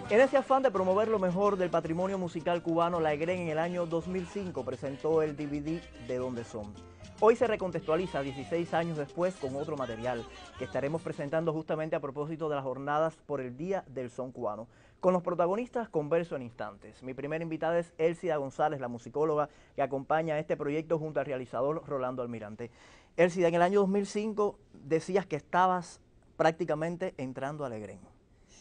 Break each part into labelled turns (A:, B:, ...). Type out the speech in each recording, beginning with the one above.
A: En ese afán de promover lo mejor del patrimonio musical cubano, la EGREN en el año 2005 presentó el DVD De Dónde Son. Hoy se recontextualiza 16 años después con otro material que estaremos presentando justamente a propósito de las jornadas por el Día del Son Cubano. Con los protagonistas converso en instantes. Mi primera invitada es Elcida González, la musicóloga que acompaña este proyecto junto al realizador Rolando Almirante. Elcida, en el año 2005 decías que estabas prácticamente entrando a la EGREN.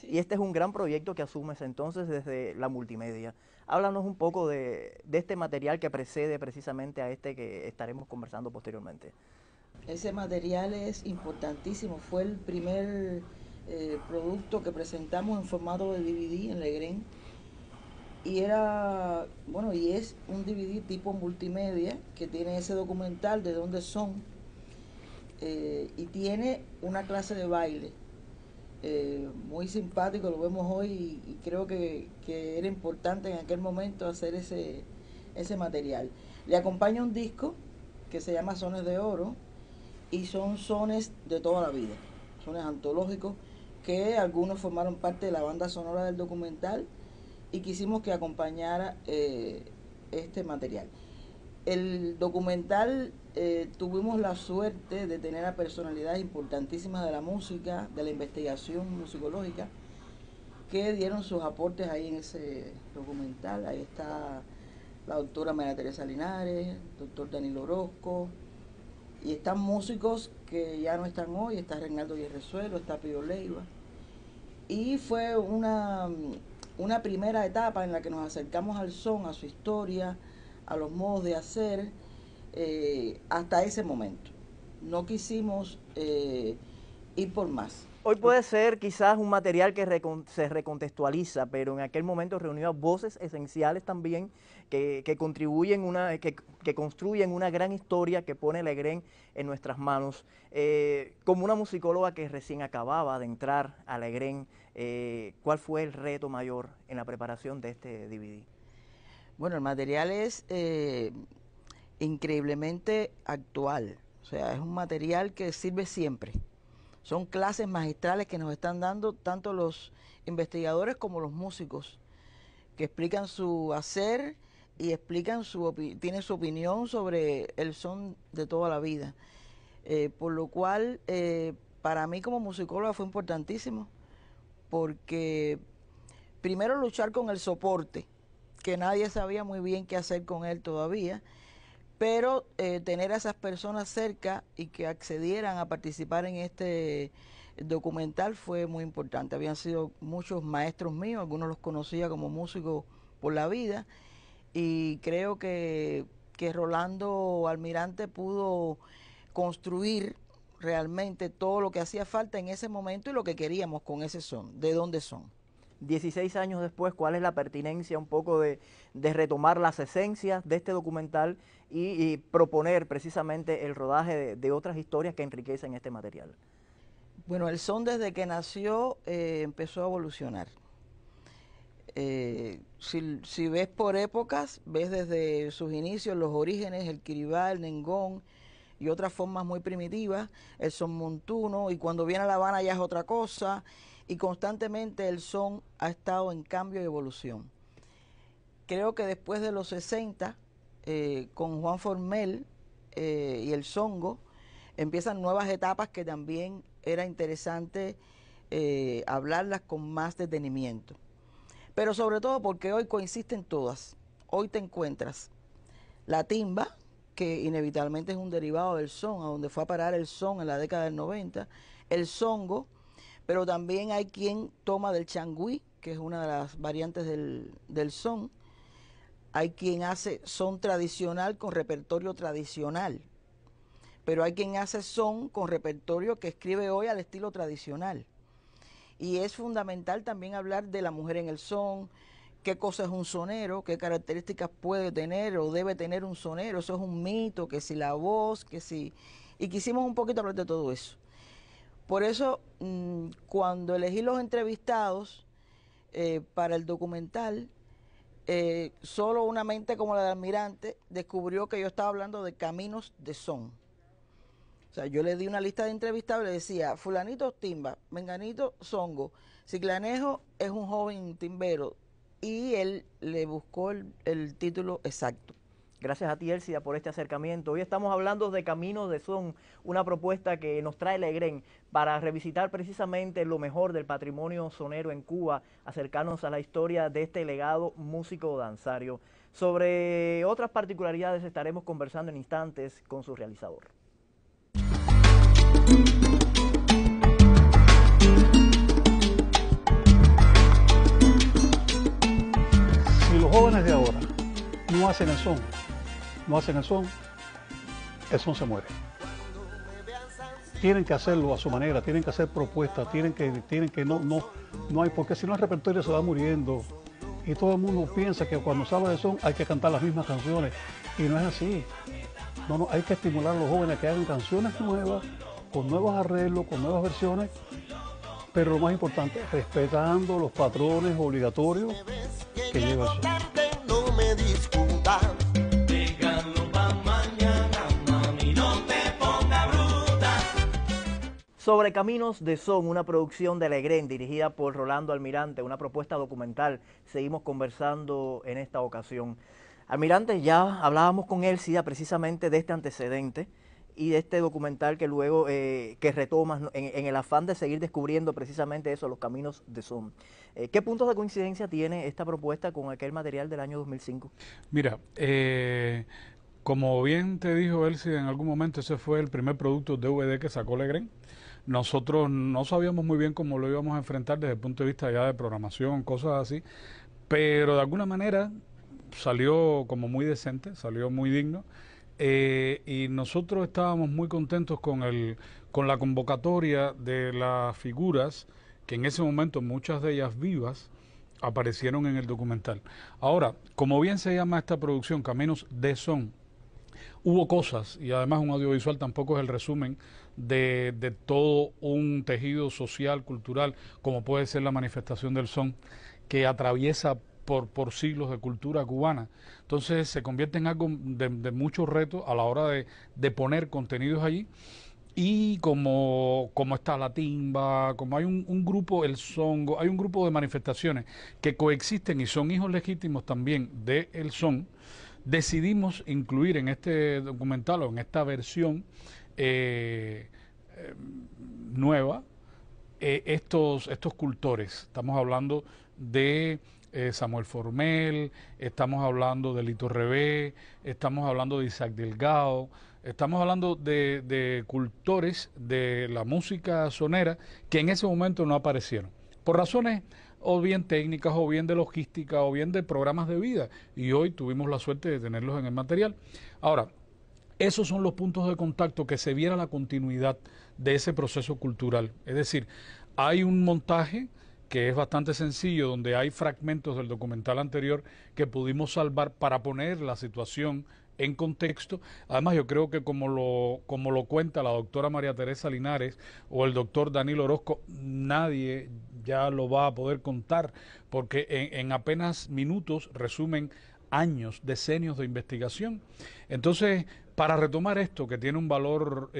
A: Y este es un gran proyecto que asumes entonces desde la multimedia. Háblanos un poco de este material que precede precisamente a este que estaremos conversando posteriormente.
B: Ese material es importantísimo, fue el primer producto que presentamos en formato de DVD en la EGREN. Y era, bueno, y es un DVD tipo multimedia que tiene ese documental de dónde son y tiene una clase de baile. Muy simpático, lo vemos hoy y creo que era importante en aquel momento hacer ese material. Le acompaña un disco que se llama Sones de Oro y son sones de toda la vida, sones antológicos que algunos formaron parte de la banda sonora del documental y quisimos que acompañara este material. El documental tuvimos la suerte de tener a personalidades importantísimas de la música, de la investigación musicológica, que dieron sus aportes ahí en ese documental. Ahí está la doctora María Teresa Linares, el doctor Danilo Orozco, y están músicos que ya no están hoy, está Reinaldo Yerrezuelo, está Pío Leiva. Y fue una primera etapa en la que nos acercamos al son, a su historia, a los modos de hacer, hasta ese momento. No quisimos ir por más.
A: Hoy puede ser quizás un material que se recontextualiza, pero en aquel momento reunió a voces esenciales también que contribuyen, que construyen una gran historia que pone la EGREN en nuestras manos. Como una musicóloga que recién acababa de entrar a la EGREN, ¿cuál fue el reto mayor en la preparación de este DVD?
B: Bueno, el material es increíblemente actual, o sea, es un material que sirve siempre. Son clases magistrales que nos están dando tanto los investigadores como los músicos, que explican su hacer y explican tienen su opinión sobre el son de toda la vida. Por lo cual, para mí como musicóloga fue importantísimo, porque primero luchar con el soporte, que nadie sabía muy bien qué hacer con él todavía, pero tener a esas personas cerca y que accedieran a participar en este documental fue muy importante. Habían sido muchos maestros míos, algunos los conocía como músicos por la vida, y creo que Rolando Almirante pudo construir realmente todo lo que hacía falta en ese momento y lo que queríamos con ese son, de dónde son.
A: 16 años después, ¿cuál es la pertinencia un poco de retomar las esencias de este documental y proponer precisamente el rodaje de otras historias que enriquecen este material?
B: Bueno, el son desde que nació empezó a evolucionar. Si ves por épocas, ves desde sus inicios, los orígenes, el quiribá, el nengón y otras formas muy primitivas, el son montuno, y cuando viene a La Habana ya es otra cosa, y constantemente el son ha estado en cambio y evolución. Creo que después de los 60, con Juan Formel y el songo, empiezan nuevas etapas que también era interesante hablarlas con más detenimiento. Pero sobre todo porque hoy coinciden todas. Hoy te encuentras la timba, que inevitablemente es un derivado del son, a donde fue a parar el son en la década del 90, el songo, pero también hay quien toma del changüí, que es una de las variantes del son. Hay quien hace son tradicional con repertorio tradicional, pero hay quien hace son con repertorio que escribe hoy al estilo tradicional. Y es fundamental también hablar de la mujer en el son, qué cosa es un sonero, qué características puede tener o debe tener un sonero. Eso es un mito, que si la voz, que si... Y quisimos un poquito hablar de todo eso. Por eso, cuando elegí los entrevistados para el documental, solo una mente como la de Almirante descubrió que yo estaba hablando de caminos de son. O sea, yo le di una lista de entrevistados y le decía, fulanito timba, menganito songo, ciclanejo es un joven timbero, y él le buscó el título exacto.
A: Gracias a ti, Elcia, por este acercamiento. Hoy estamos hablando de Caminos de Son, una propuesta que nos trae Legren para revisitar precisamente lo mejor del patrimonio sonero en Cuba, acercarnos a la historia de este legado músico-danzario. Sobre otras particularidades estaremos conversando en instantes con su realizador.
C: Si los jóvenes de ahora no hacen el son, el son se muere. Tienen que hacerlo a su manera, tienen que hacer propuestas, tienen que no hay, porque si no el repertorio se va muriendo y todo el mundo piensa que cuando se habla de son hay que cantar las mismas canciones y no es así. No, hay que estimular a los jóvenes a que hagan canciones nuevas, con nuevos arreglos, con nuevas versiones, pero lo más importante, respetando los patrones obligatorios que lleva el son.
A: Sobre Caminos de Son, una producción de Legren dirigida por Rolando Almirante, una propuesta documental, seguimos conversando en esta ocasión. Almirante, ya hablábamos con Elcia precisamente de este antecedente y de este documental que luego que retomas en el afán de seguir descubriendo precisamente eso, los Caminos de Son. ¿Qué puntos de coincidencia tiene esta propuesta con aquel material del año 2005?
C: Mira, como bien te dijo Elcia en algún momento, ese fue el primer producto DVD que sacó Legren. Nosotros no sabíamos muy bien cómo lo íbamos a enfrentar desde el punto de vista ya de programación, cosas así, pero de alguna manera salió como muy decente, salió muy digno, y nosotros estábamos muy contentos con la convocatoria de las figuras que en ese momento, muchas de ellas vivas, aparecieron en el documental. Ahora, como bien se llama esta producción, Caminos de Son, hubo cosas, y además un audiovisual tampoco es el resumen de todo un tejido social, cultural, como puede ser la manifestación del son, que atraviesa por siglos de cultura cubana. Entonces se convierte en algo de mucho reto a la hora de poner contenidos allí. Y como está la timba, como hay un grupo, el songo, hay un grupo de manifestaciones que coexisten y son hijos legítimos también del son, decidimos incluir en este documental o en esta versión nueva estos cultores. Estamos hablando de Samuel Formel, estamos hablando de Lito Rebé, estamos hablando de Isaac Delgado, estamos hablando de cultores de la música sonera que en ese momento no aparecieron, por razones o bien técnicas, o bien de logística, o bien de programas de vida, y hoy tuvimos la suerte de tenerlos en el material. Ahora, esos son los puntos de contacto, que se viera la continuidad de ese proceso cultural. Es decir, hay un montaje que es bastante sencillo, donde hay fragmentos del documental anterior que pudimos salvar para poner la situación en contexto. Además, yo creo que como lo cuenta la doctora María Teresa Linares o el doctor Danilo Orozco, nadie ya lo va a poder contar, porque en apenas minutos resumen años, decenios de investigación. Entonces, para retomar esto, que tiene un valor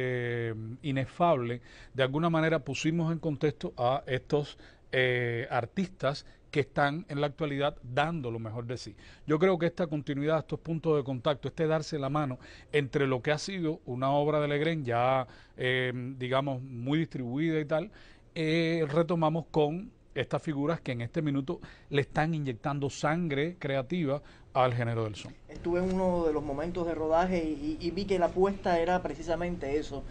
C: inefable, de alguna manera pusimos en contexto a estos artistas que están en la actualidad dando lo mejor de sí. Yo creo que esta continuidad, estos puntos de contacto, darse la mano entre lo que ha sido una obra de Legren ya, digamos, muy distribuida y tal, retomamos con estas figuras que en este minuto le están inyectando sangre creativa al género del son.
A: Estuve en uno de los momentos de rodaje y vi que la apuesta era precisamente eso,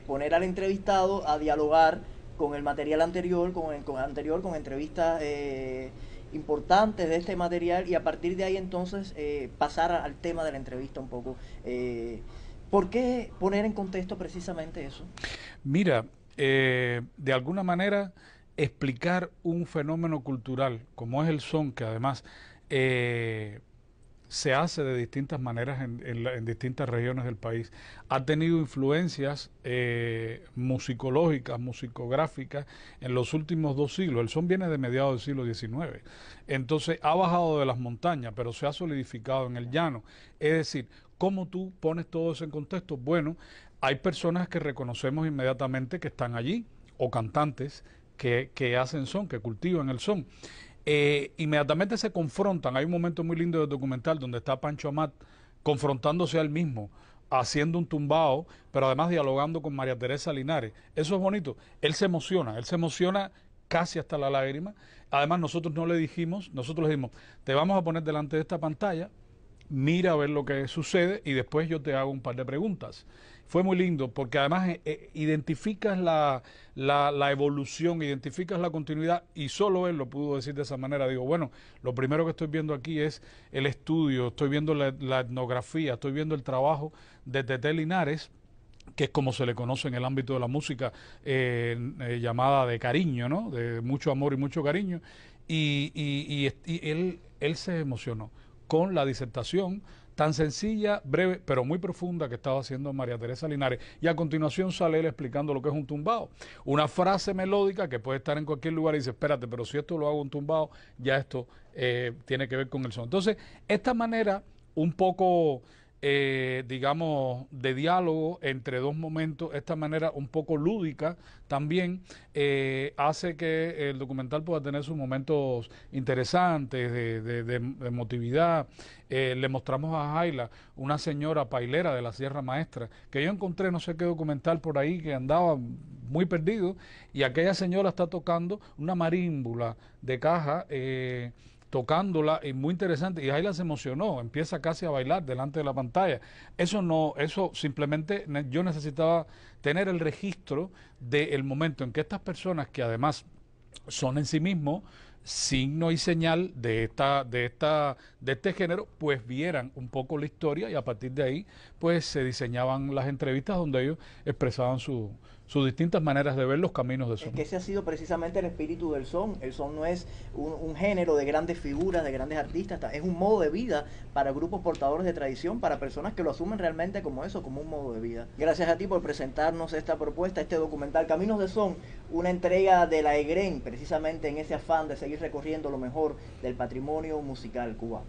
A: poner al entrevistado a dialogar con el material anterior, con entrevistas importantes de este material, y a partir de ahí entonces pasar al tema de la entrevista un poco. ¿Por qué poner en contexto precisamente eso?
C: Mira, de alguna manera explicar un fenómeno cultural como es el son, que además se hace de distintas maneras en distintas regiones del país, ha tenido influencias musicológicas, musicográficas en los últimos 2 siglos. El son viene de mediados del siglo XIX, entonces ha bajado de las montañas, pero se ha solidificado en el llano. Es decir, ¿Cómo tú pones todo eso en contexto? Bueno, hay personas que reconocemos inmediatamente que están allí, o cantantes que hacen son, que cultivan el son. Inmediatamente se confrontan. Hay un momento muy lindo del documental donde está Pancho Amat confrontándose a él mismo, haciendo un tumbao, pero además dialogando con María Teresa Linares. Eso es bonito. Él se emociona casi hasta la lágrima. Además, nosotros le dijimos, te vamos a poner delante de esta pantalla, mira a ver lo que sucede y después yo te hago un par de preguntas. Fue muy lindo porque además identificas la evolución, identificas la continuidad, y solo él lo pudo decir de esa manera. Digo, bueno, lo primero que estoy viendo aquí es el estudio, estoy viendo la etnografía, estoy viendo el trabajo de Teté Linares, que es como se le conoce en el ámbito de la música, llamada de cariño, ¿no? De mucho amor y mucho cariño. Y él se emocionó con la disertación tan sencilla, breve, pero muy profunda que estaba haciendo María Teresa Linares. Y a continuación sale él explicando lo que es un tumbao. Una frase melódica que puede estar en cualquier lugar y dice, espérate, pero si esto lo hago un tumbao, ya esto tiene que ver con el son. Entonces, esta manera un poco, digamos, de diálogo entre dos momentos, esta manera un poco lúdica también, hace que el documental pueda tener sus momentos interesantes de emotividad. Le mostramos a Jaila, una señora pailera de la Sierra Maestra, que yo encontré no sé qué documental por ahí que andaba muy perdido, y aquella señora está tocando una marímbula de caja, tocándola, y muy interesante, y Jaila se emocionó, empieza casi a bailar delante de la pantalla. Eso simplemente yo necesitaba tener el registro del momento en que estas personas, que además son en sí mismos signo y señal de este género, pues vieran un poco la historia, y a partir de ahí pues se diseñaban las entrevistas donde ellos expresaban sus distintas maneras de ver los caminos de son.
A: Es que ese ha sido precisamente el espíritu del son. El son no es un género de grandes figuras, de grandes artistas, es un modo de vida para grupos portadores de tradición, para personas que lo asumen realmente como eso, como un modo de vida. Gracias a ti por presentarnos esta propuesta, este documental Caminos de Son, una entrega de la EGREN, precisamente en ese afán de seguir recorriendo lo mejor del patrimonio musical cubano.